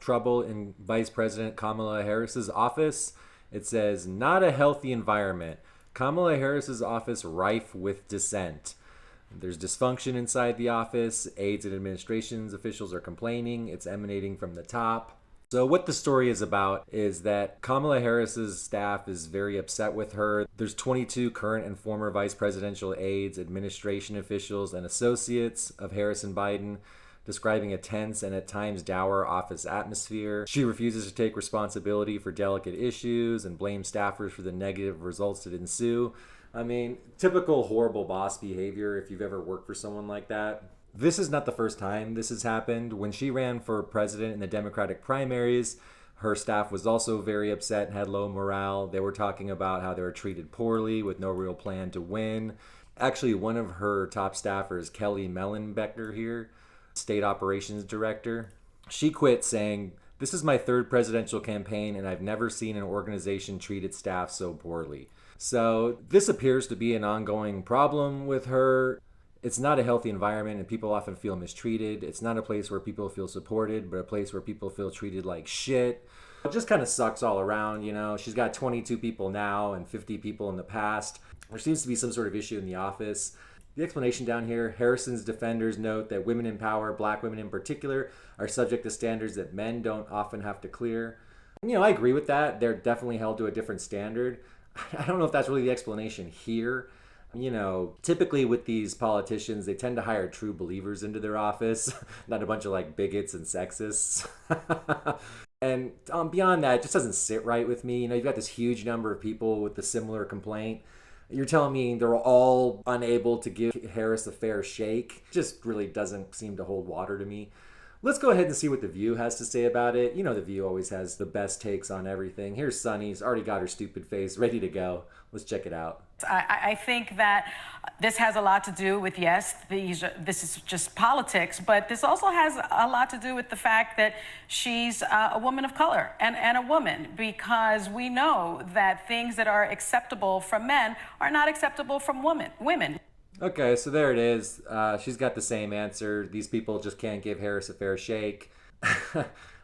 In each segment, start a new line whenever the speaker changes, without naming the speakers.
trouble in Vice President Kamala Harris's office. It says, not a healthy environment. Kamala Harris's office rife with dissent. There's dysfunction inside the office. Aides and administration's officials are complaining. It's emanating from the top. So what the story is about is that Kamala Harris's staff is very upset with her. There's 22 current and former vice presidential aides, administration officials, and associates of Harris and Biden, describing a tense and at times dour office atmosphere. She refuses to take responsibility for delicate issues and blames staffers for the negative results that ensue. I mean, typical horrible boss behavior if you've ever worked for someone like that. This is not the first time this has happened. When she ran for president in the Democratic primaries, her staff was also very upset and had low morale. They were talking about how they were treated poorly with no real plan to win. Actually, one of her top staffers, Kelly Mellenbecker here, state operations director, she quit saying, "This is my third presidential campaign and I've never seen an organization treat its staff so poorly." So this appears to be an ongoing problem with her. It's not a healthy environment and people often feel mistreated. It's not a place where people feel supported, but a place where people feel treated like shit. It just kind of sucks all around, you know. She's got 22 people now and 50 people in the past. There seems to be some sort of issue in the office. The explanation down here, Harrison's defenders note that women in power, black women in particular, are subject to standards that men don't often have to clear. You know, I agree with that. They're definitely held to a different standard. I don't know if that's really the explanation here. You know, typically with these politicians, they tend to hire true believers into their office, not a bunch of like bigots and sexists. And beyond that, it just doesn't sit right with me. You know, you've got this huge number of people with a similar complaint. You're telling me they're all unable to give Harris a fair shake? It just really doesn't seem to hold water to me. Let's go ahead and see what The View has to say about it. You know, The View always has the best takes on everything. Here's Sunny's already got her stupid face ready to go. Let's check it out.
I think that this has a lot to do with, yes, this is just politics, but this also has a lot to do with the fact that she's a woman of color and a woman, because we know that things that are acceptable from men are not acceptable from women.
Okay, so there it is. She's got the same answer. These people just can't give Harris a fair shake.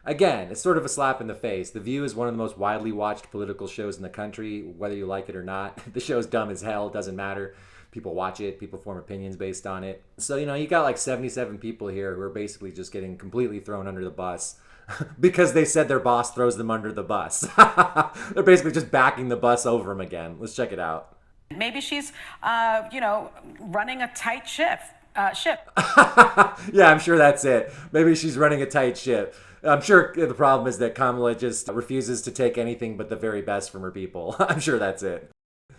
Again, it's sort of a slap in the face. The View is one of the most widely watched political shows in the country, whether you like it or not. The show's dumb as hell, it doesn't matter. People watch it, people form opinions based on it. So, you know, you got like 77 people here who are basically just getting completely thrown under the bus because they said their boss throws them under the bus. They're basically just backing the bus over them again. Let's check it out.
Maybe she's, running a tight ship.
Yeah, I'm sure that's it. Maybe she's running a tight ship. I'm sure the problem is that Kamala just refuses to take anything but the very best from her people. I'm sure that's it.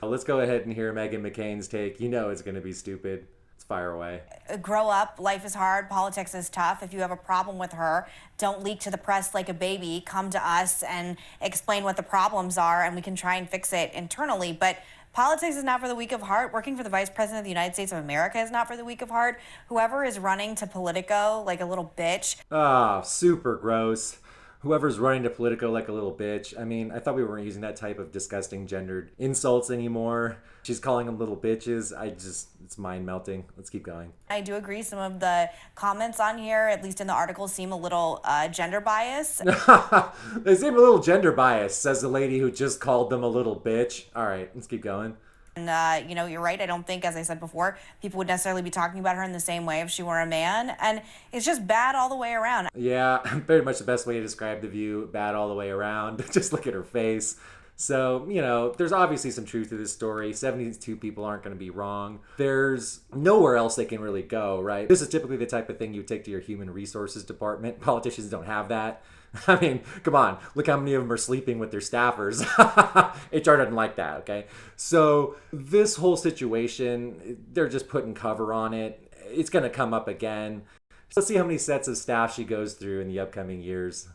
Let's go ahead and hear Meghan McCain's take. You know it's going to be stupid. Let's fire away.
Grow up. Life is hard. Politics is tough. If you have a problem with her, don't leak to the press like a baby. Come to us and explain what the problems are, and we can try and fix it internally. But politics is not for the weak of heart. Working for the Vice President of the United States of America is not for the weak of heart. Whoever is running to Politico like a little bitch.
Ah, super gross. Whoever's running to Politico like a little bitch. I mean, I thought we weren't using that type of disgusting gendered insults anymore. She's calling them little bitches. It's mind melting. Let's keep going.
I do agree some of the comments on here, at least in the article, seem a little gender biased.
They seem a little gender biased, says the lady who just called them a little bitch. All right, let's keep going.
And, you're right. I don't think, as I said before, people would necessarily be talking about her in the same way if she were a man. And it's just bad all the way around.
Yeah, very much the best way to describe The View, bad all the way around. Just look at her face. So, you know, there's obviously some truth to this story. 72 people aren't going to be wrong. There's nowhere else they can really go, right? This is typically the type of thing you take to your human resources department. Politicians don't have that. I mean, come on, look how many of them are sleeping with their staffers. HR doesn't like that, okay? So this whole situation, they're just putting cover on it. It's going to come up again. So let's see how many sets of staff she goes through in the upcoming years.